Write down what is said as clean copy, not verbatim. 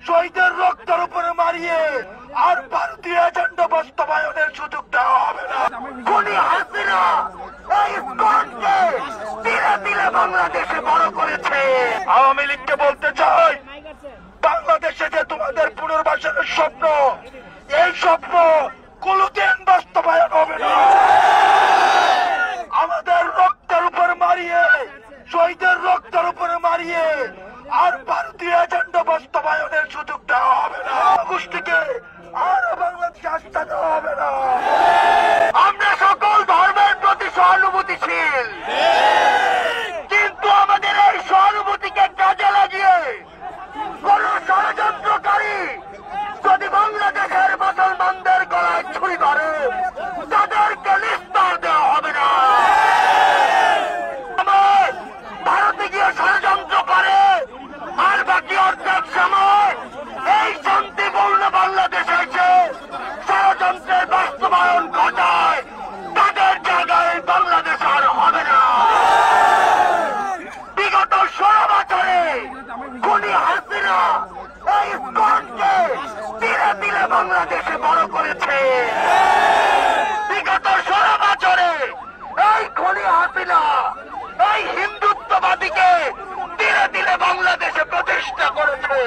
শহীদের রক্তের উপরে মারিয়ে আর ভারতীয় এজেন্ডা বাস্তবায়নের সুযোগ দেওয়া হবে না। খুনি হাসিনা এই ইস্কনকে ধীরে ধীরে বাংলাদেশে বড় করেছে। আওয়ামী লীগকে বলতে চাই, বাংলাদেশে যে তোমাদের পুনর্বাসনের স্বপ্ন, এই স্বপ্ন কোনোদিন বাস্তবায়ন হবে না। আমাদের রক্তের উপর মারিয়ে, শহীদের রক্তের উপরে মারিয়ে আর ভারতীয় এজেন্ডা বাস্তবায়নের সুযোগ দেওয়া হবে না। গোষ্ঠীকে আর বাংলাদেশে আসতে দেওয়া হবে না। আমরা সকল ধর্মের প্রতি সহানুভূতিশীল, কিন্তু আমাদের এই সহানুভূতিকে কাজে লাগিয়ে কোন ষড়যন্ত্রকারী যদি বাংলাদেশের মুসলমানদের গলায় ছুরি ধরে, তাদেরকে নিস্তার দেওয়া হবে না। ভারতে গিয়ে ষড়যন্ত্র করে আর বাকি অর্ধেক সময় এই শান্তিপূর্ণ বাংলাদেশে এসে ষড়যন্ত্রের বাস্তবায়ন ঘটায়, তাদের জায়গায় বাংলাদেশ আর হবে না। বিগত 16 বছরে খুনি হাসিনা এই ইস্কনকে ধীরে ধীরে বাংলাদেশে বড় করেছে। বিগত 16 বছরে এই খুনি হাসিনা এই হিন্দুত্ববাদীকে ধীরে ধীরে বাংলাদেশে প্রতিষ্ঠা করেছে।